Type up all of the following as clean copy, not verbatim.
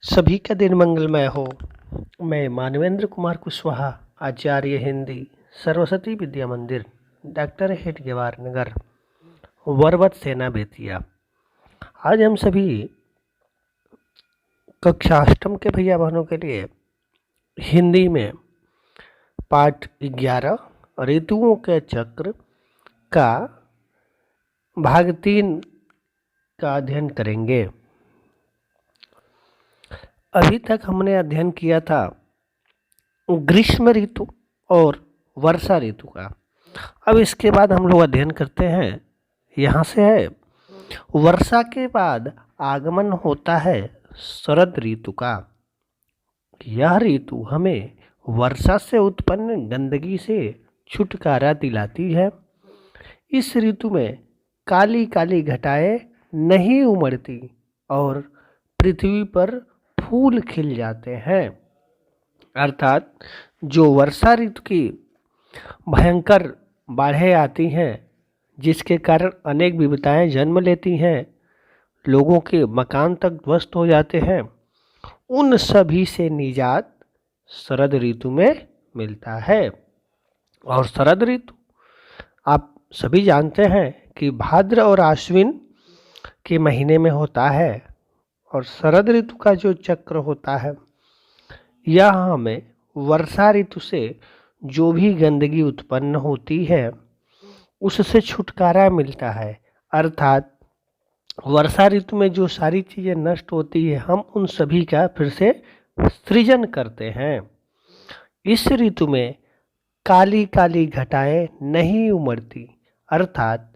सभी का दिन मंगलमय हो। मैं मानवेंद्र कुमार कुशवाहा, आचार्य हिंदी, सरस्वती विद्या मंदिर, डॉक्टर हेडगेवार नगर, वरवत सेना बेतिया। आज हम सभी कक्षा अष्टम के भैया बहनों के लिए हिंदी में पाठ 11 ऋतुओं के चक्र का भाग 3 का अध्ययन करेंगे। अभी तक हमने अध्ययन किया था ग्रीष्म ऋतु और वर्षा ऋतु का। अब इसके बाद हम लोग अध्ययन करते हैं, यहाँ से है वर्षा के बाद आगमन होता है शरद ऋतु का। यह ऋतु हमें वर्षा से उत्पन्न गंदगी से छुटकारा दिलाती है। इस ऋतु में काली काली घटाएं नहीं उमड़ती और पृथ्वी पर फूल खिल जाते हैं। अर्थात जो वर्षा ऋतु की भयंकर बाढ़ें आती हैं, जिसके कारण अनेक विपदाएं जन्म लेती हैं, लोगों के मकान तक ध्वस्त हो जाते हैं, उन सभी से निजात शरद ऋतु में मिलता है। और शरद ऋतु आप सभी जानते हैं कि भाद्र और आश्विन के महीने में होता है। और शरद ऋतु का जो चक्र होता है, यह हमें वर्षा ऋतु से जो भी गंदगी उत्पन्न होती है उससे छुटकारा मिलता है। अर्थात वर्षा ऋतु में जो सारी चीज़ें नष्ट होती है, हम उन सभी का फिर से सृजन करते हैं। इस ऋतु में काली काली घटाएं नहीं उमड़ती। अर्थात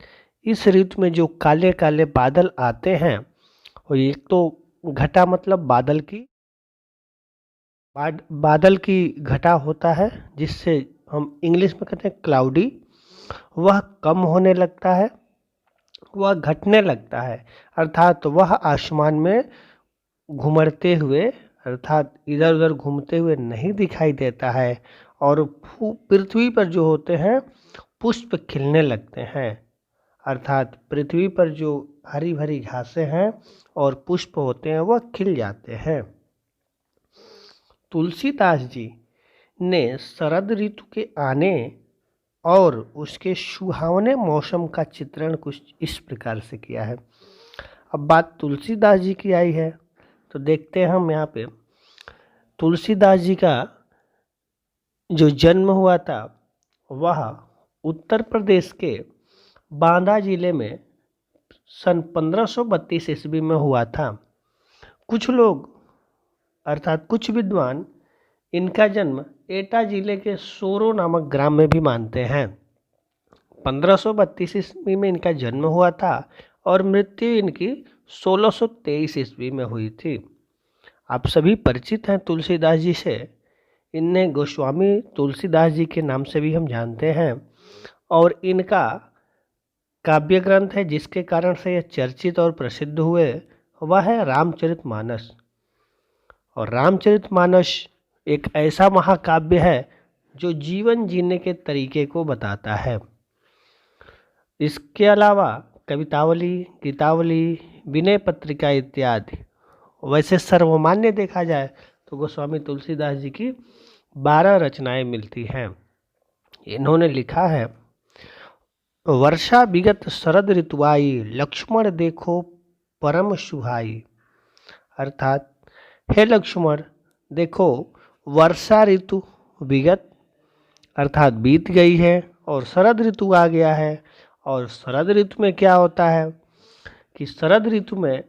इस ऋतु में जो काले काले बादल आते हैं, और एक तो घटा मतलब बादल की घटा होता है, जिससे हम इंग्लिश में कहते हैं क्लाउडी, वह कम होने लगता है, वह घटने लगता है। अर्थात वह आसमान में घुमड़ते हुए, अर्थात इधर उधर घूमते हुए नहीं दिखाई देता है। और पृथ्वी पर जो होते हैं पुष्प खिलने लगते हैं। अर्थात पृथ्वी पर जो हरी भरी घासें हैं और पुष्प होते हैं वह खिल जाते हैं। तुलसीदास जी ने शरद ऋतु के आने और उसके सुहावने मौसम का चित्रण कुछ इस प्रकार से किया है। अब बात तुलसीदास जी की आई है तो देखते हैं हम यहाँ पे तुलसीदास जी का जो जन्म हुआ था वह उत्तर प्रदेश के बांदा जिले में सन 1532 ईस्वी में हुआ था। कुछ लोग अर्थात कुछ विद्वान इनका जन्म एटा जिले के सोरो नामक ग्राम में भी मानते हैं। 1532 ईस्वी में इनका जन्म हुआ था और मृत्यु इनकी 1623 ईस्वी में हुई थी। आप सभी परिचित हैं तुलसीदास जी से। इन्हें गोस्वामी तुलसीदास जी के नाम से भी हम जानते हैं। और इनका काव्य ग्रंथ है जिसके कारण से यह चर्चित और प्रसिद्ध हुए, वह है रामचरितमानस। और रामचरितमानस एक ऐसा महाकाव्य है जो जीवन जीने के तरीके को बताता है। इसके अलावा कवितावली, गीतावली, विनय पत्रिका इत्यादि। वैसे सर्वमान्य देखा जाए तो गोस्वामी तुलसीदास जी की 12 रचनाएं मिलती हैं। इन्होंने लिखा है, वर्षा विगत शरद ऋतु आई, लक्ष्मण देखो परम सुहाई। अर्थात हे लक्ष्मण, देखो वर्षा ऋतु विगत अर्थात बीत गई है और शरद ऋतु आ गया है। और शरद ऋतु में क्या होता है कि शरद ऋतु में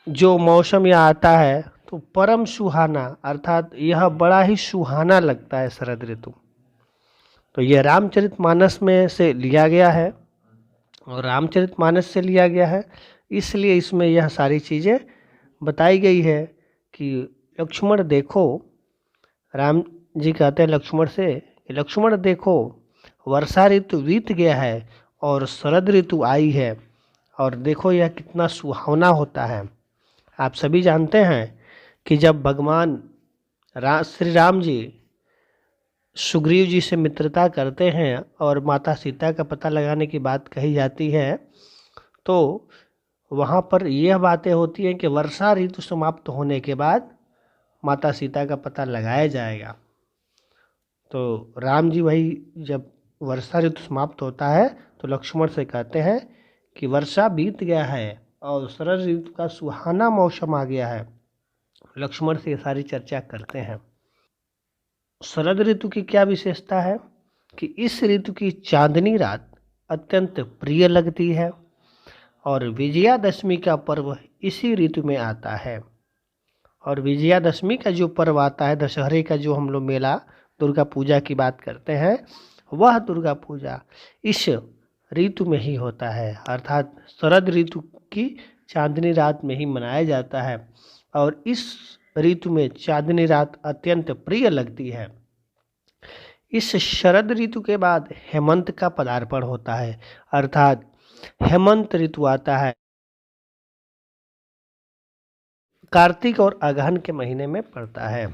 जो मौसम यह आता है तो परम सुहाना, अर्थात यह बड़ा ही सुहाना लगता है शरद ऋतु। तो यह रामचरितमानस में से लिया गया है और रामचरितमानस से लिया गया है, इसलिए इसमें यह सारी चीज़ें बताई गई है कि लक्ष्मण देखो, राम जी कहते हैं लक्ष्मण से, लक्ष्मण देखो वर्षा ऋतु बीत गया है और शरद ऋतु आई है, और देखो यह कितना सुहावना होता है। आप सभी जानते हैं कि जब भगवान श्री राम जी सुग्रीव जी से मित्रता करते हैं और माता सीता का पता लगाने की बात कही जाती है, तो वहाँ पर यह बातें होती हैं कि वर्षा ऋतु समाप्त होने के बाद माता सीता का पता लगाया जाएगा। तो राम जी भाई जब वर्षा ऋतु समाप्त होता है तो लक्ष्मण से कहते हैं कि वर्षा बीत गया है और शरद ऋतु का सुहाना मौसम आ गया है। लक्ष्मण से ये सारी चर्चा करते हैं। शरद ऋतु की क्या विशेषता है कि इस ऋतु की चांदनी रात अत्यंत प्रिय लगती है और विजयादशमी का पर्व इसी ऋतु में आता है। और विजयादशमी का जो पर्व आता है, दशहरे का जो हम लोग मेला दुर्गा पूजा की बात करते हैं, वह दुर्गा पूजा इस ऋतु में ही होता है, अर्थात शरद ऋतु की चांदनी रात में ही मनाया जाता है। और इस ऋतु में चांदनी रात अत्यंत प्रिय लगती है। इस शरद ऋतु के बाद हेमंत का पदार्पण होता है, अर्थात हेमंत ऋतु आता है। कार्तिक और अगहन के महीने में पड़ता है।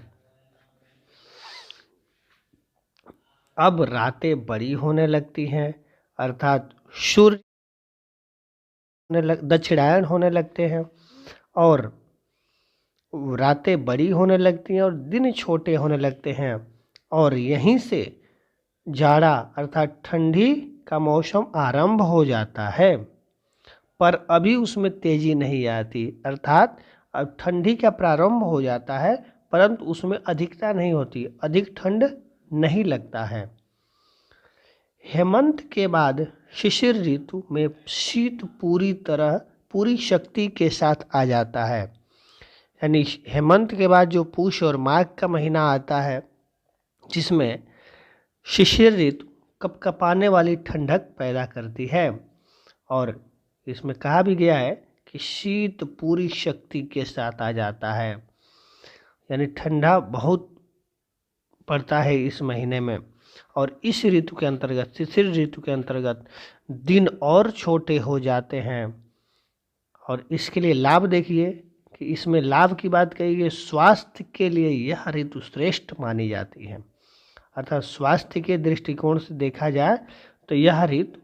अब रातें बड़ी होने लगती हैं, अर्थात सूर्य दक्षिणायन होने लगते हैं और रातें बड़ी होने लगती हैं और दिन छोटे होने लगते हैं। और यहीं से जाड़ा अर्थात ठंडी का मौसम आरंभ हो जाता है, पर अभी उसमें तेजी नहीं आती, अर्थात अब ठंडी का प्रारंभ हो जाता है परंतु उसमें अधिकता नहीं होती, अधिक ठंड नहीं लगता है। हेमंत के बाद शिशिर ऋतु में शीत पूरी शक्ति के साथ आ जाता है। यानी हेमंत के बाद जो पूष और माघ का महीना आता है जिसमें शिशिर ऋतु कपकपाने वाली ठंडक पैदा करती है और इसमें कहा भी गया है कि शीत पूरी शक्ति के साथ आ जाता है, यानी ठंडा बहुत पड़ता है इस महीने में। और इस ऋतु के अंतर्गत, शिशिर ऋतु के अंतर्गत दिन और छोटे हो जाते हैं। और इसके लिए लाभ देखिए कि इसमें लाभ की बात कही गई, स्वास्थ्य के लिए यह ऋतु श्रेष्ठ मानी जाती है, अर्थात स्वास्थ्य के दृष्टिकोण से देखा जाए तो यह ऋतु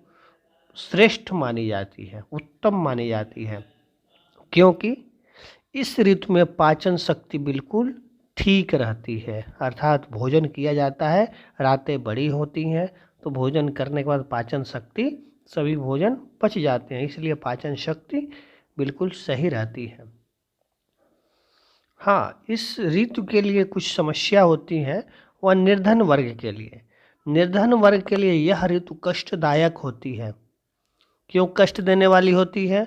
श्रेष्ठ मानी जाती है, उत्तम मानी जाती है, क्योंकि इस ऋतु में पाचन शक्ति बिल्कुल ठीक रहती है, अर्थात भोजन किया जाता है, रातें बड़ी होती हैं तो भोजन करने के बाद पाचन शक्ति सभी भोजन पच जाते हैं, इसलिए पाचन शक्ति बिल्कुल सही रहती है। हाँ, इस ऋतु के लिए कुछ समस्या होती है, वह निर्धन वर्ग के लिए। निर्धन वर्ग के लिए यह ऋतु कष्टदायक होती है। क्यों कष्ट देने वाली होती है?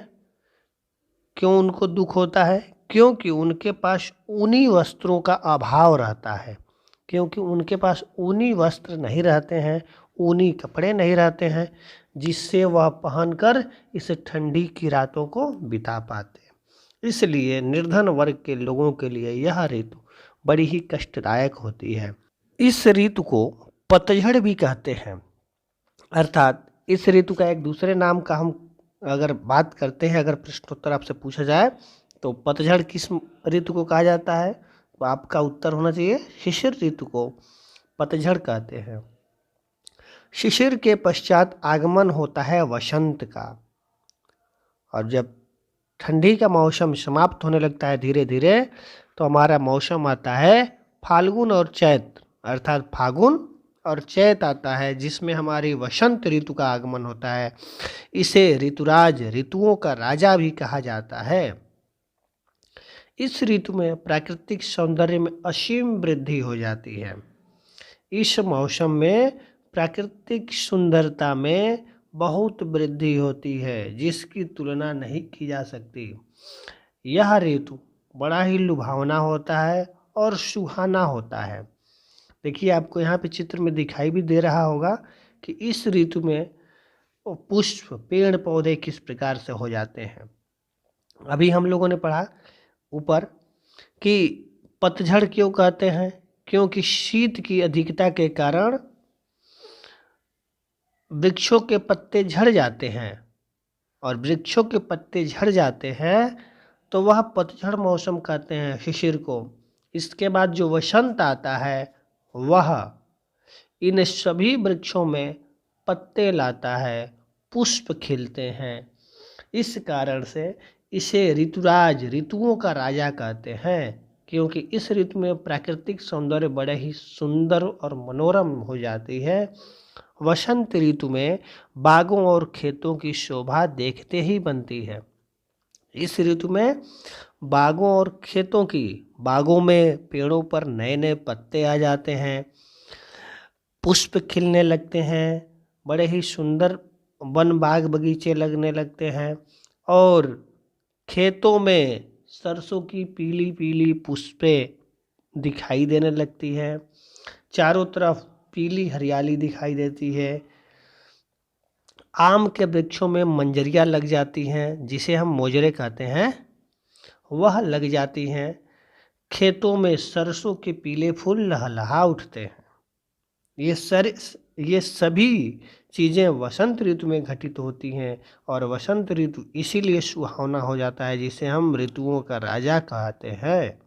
क्यों उनको दुख होता है? क्योंकि उनके पास ऊनी वस्त्रों का अभाव रहता है, क्योंकि उनके पास ऊनी वस्त्र नहीं रहते हैं, ऊनी कपड़े नहीं रहते हैं, जिससे वह पहनकर इस ठंडी की रातों को बिता पाते। इसलिए निर्धन वर्ग के लोगों के लिए यह ऋतु बड़ी ही कष्टदायक होती है। इस ऋतु को पतझड़ भी कहते हैं, अर्थात इस ऋतु का एक दूसरे नाम का हम अगर बात करते हैं, अगर प्रश्नोत्तर आपसे पूछा जाए तो पतझड़ किस ऋतु को कहा जाता है, तो आपका उत्तर होना चाहिए शिशिर ऋतु को पतझड़ कहते हैं। शिशिर के पश्चात आगमन होता है वसंत का, और जब ठंडी का मौसम समाप्त होने लगता है धीरे धीरे तो हमारा मौसम आता है फाल्गुन और चैत, अर्थात फागुन और चैत आता है, जिसमें हमारी वसंत ऋतु का आगमन होता है। इसे ऋतुराज, ऋतुओं का राजा भी कहा जाता है। इस ऋतु में प्राकृतिक सौंदर्य में असीम वृद्धि हो जाती है। इस मौसम में प्राकृतिक सुंदरता में बहुत वृद्धि होती है, जिसकी तुलना नहीं की जा सकती। यह ऋतु बड़ा ही लुभावना होता है और सुहाना होता है। देखिए, आपको यहाँ पे चित्र में दिखाई भी दे रहा होगा कि इस ऋतु में पुष्प, पेड़ पौधे किस प्रकार से हो जाते हैं। अभी हम लोगों ने पढ़ा ऊपर कि पतझड़ क्यों कहते हैं, क्योंकि शीत की अधिकता के कारण वृक्षों के पत्ते झड़ जाते हैं, और वृक्षों के पत्ते झड़ जाते हैं तो वह पतझड़ मौसम कहते हैं शिशिर को। इसके बाद जो वसंत आता है वह इन सभी वृक्षों में पत्ते लाता है, पुष्प खिलते हैं। इस कारण से इसे ऋतुराज, ऋतुओं का राजा कहते हैं, क्योंकि इस ऋतु में प्राकृतिक सौंदर्य बड़े ही सुंदर और मनोरम हो जाती है। वसंत ऋतु में बागों और खेतों की शोभा देखते ही बनती है। इस ऋतु में बागों और खेतों की, बागों में पेड़ों पर नए नए पत्ते आ जाते हैं, पुष्प खिलने लगते हैं, बड़े ही सुंदर वन बाग बगीचे लगने लगते हैं, और खेतों में सरसों की पीली पीली पुष्पें दिखाई देने लगती है। चारों तरफ पीली हरियाली दिखाई देती है। आम के वृक्षों में मंजरियाँ लग जाती हैं, जिसे हम मोजरे कहते हैं, वह लग जाती हैं। खेतों में सरसों के पीले फूल लहलहा उठते हैं। ये सभी चीज़ें वसंत ऋतु में घटित होती हैं, और वसंत ऋतु इसीलिए सुहावना हो जाता है, जिसे हम ऋतुओं का राजा कहते हैं।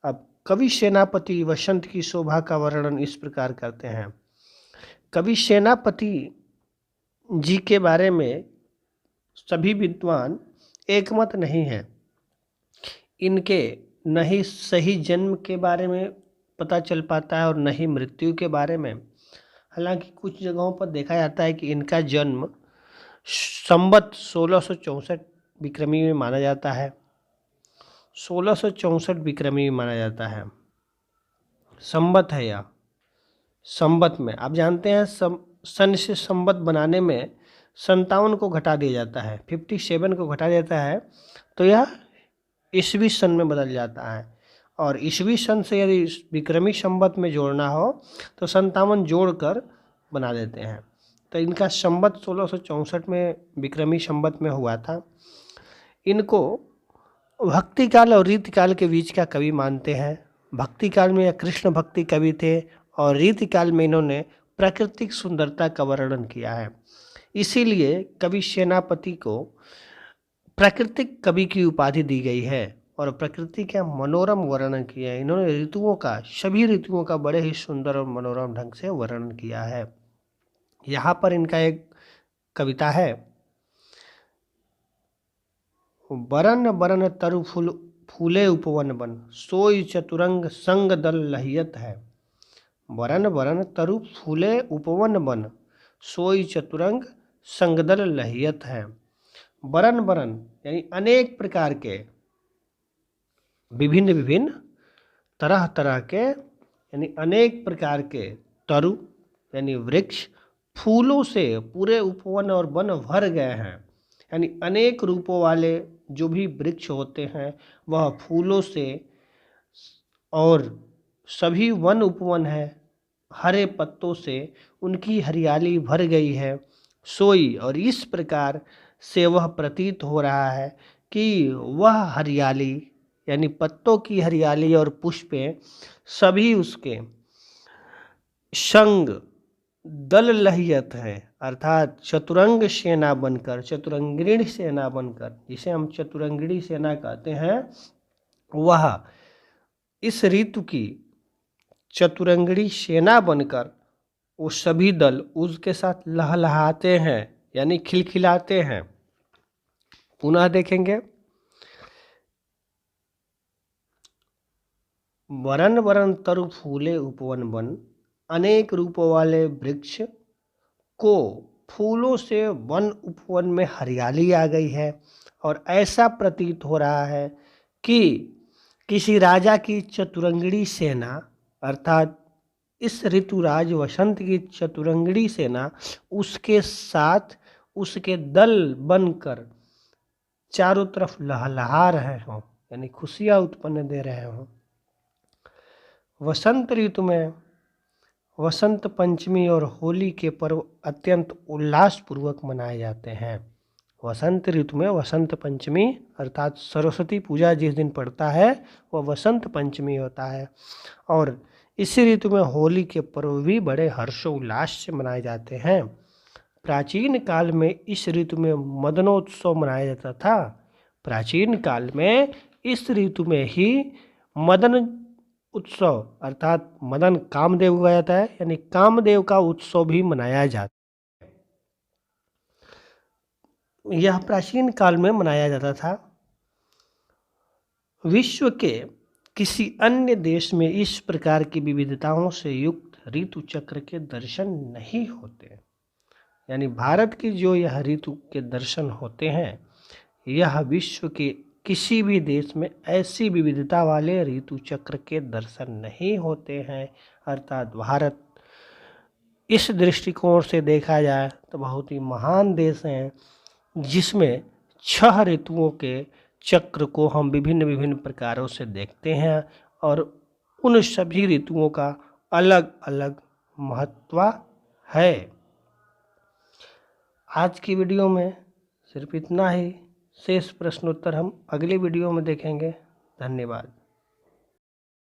अब कवि सेनापति वसंत की शोभा का वर्णन इस प्रकार करते हैं। कवि सेनापति जी के बारे में सभी विद्वान एकमत नहीं हैं। इनके न ही सही जन्म के बारे में पता चल पाता है और न ही मृत्यु के बारे में। हालांकि कुछ जगहों पर देखा जाता है कि इनका जन्म संवत 1664 विक्रमी में माना जाता है। 1664 विक्रमी में माना जाता है। संवत है यह। संवत में आप जानते हैं सन से संवत बनाने में 57 को घटा दिया जाता है, 57 को घटा देता है, तो यह ईसवी सन में बदल जाता है। और ईसवी सन से यदि विक्रमी संवत में जोड़ना हो तो 57 जोड़कर बना देते हैं। तो इनका संवत 1664 में विक्रमी संवत में हुआ था। इनको भक्ति काल और रीति काल के बीच का कवि मानते हैं। भक्ति काल में यह कृष्ण भक्ति कवि थे, और रीति काल में इन्होंने प्राकृतिक सुंदरता का वर्णन किया है। इसीलिए कवि सेनापति को प्राकृतिक कवि की उपाधि दी गई है, और प्रकृति का मनोरम वर्णन किया है। इन्होंने ऋतुओं का, सभी ऋतुओं का बड़े ही सुंदर और मनोरम ढंग से वर्णन किया है। यहाँ पर इनका एक कविता है। बरन बरन तरु फूले उपवन बन, सोई चतुरंग संग दल लहियत है। बरन बरन तरु फूले उपवन बन, सोई चतुरंग संग दल लहियत है। बरन बरन यानी अनेक प्रकार के, विभिन्न विभिन्न तरह तरह के, यानी अनेक प्रकार के तरु यानी वृक्ष फूलों से पूरे उपवन और वन भर गए हैं। यानी अनेक रूपों वाले जो भी वृक्ष होते हैं वह फूलों से, और सभी वन उपवन है हरे पत्तों से, उनकी हरियाली भर गई है। सोई, और इस प्रकार से वह प्रतीत हो रहा है कि वह हरियाली यानी पत्तों की हरियाली और पुष्पें सभी उसके संग दल लहियत है, अर्थात चतुरंग सेना बनकर, चतुरंगिणी सेना बनकर, जिसे हम चतुरंगिणी सेना कहते हैं, वह इस ऋतु की चतुरंगिणी सेना बनकर वो सभी दल उसके साथ लहलहाते हैं, यानी खिलखिलाते हैं। पुनः देखेंगे। वरन वरन तरु फूले उपवन बन, अनेक रूपों वाले वृक्ष को फूलों से वन उपवन में हरियाली आ गई है, और ऐसा प्रतीत हो रहा है कि किसी राजा की चतुरंगिणी सेना, अर्थात इस ऋतुराज वसंत की चतुरंगिणी सेना उसके साथ उसके दल बनकर चारों तरफ लहलहा रहे हों, यानी खुशियाँ उत्पन्न दे रहे हों। वसंत ऋतु में वसंत पंचमी और होली के पर्व अत्यंत उल्लासपूर्वक मनाए जाते हैं। वसंत ऋतु में वसंत पंचमी अर्थात सरस्वती पूजा जिस दिन पड़ता है वह वसंत पंचमी होता है, और इसी ऋतु में होली के पर्व भी बड़े हर्षोल्लास से मनाए जाते हैं। प्राचीन काल में इस ऋतु में मदनोत्सव मनाया जाता था। प्राचीन काल में इस ऋतु में ही मदन उत्सव अर्थात मदन कामदेव का जाता है, यानी कामदेव का उत्सव भी मनाया जाता है। यह प्राचीन काल में मनाया जाता था। विश्व के किसी अन्य देश में इस प्रकार की विविधताओं से युक्त ऋतु चक्र के दर्शन नहीं होते। यानी भारत की जो यह ऋतु के दर्शन होते हैं, यह विश्व के किसी भी देश में ऐसी विविधता वाले ऋतु चक्र के दर्शन नहीं होते हैं। अर्थात भारत इस दृष्टिकोण से देखा जाए तो बहुत ही महान देश है, जिसमें 6 ऋतुओं के चक्र को हम विभिन्न विभिन्न प्रकारों से देखते हैं और उन सभी ऋतुओं का अलग अलग महत्व है। आज की वीडियो में सिर्फ इतना ही। शेष प्रश्नोत्तर हम अगली वीडियो में देखेंगे। धन्यवाद।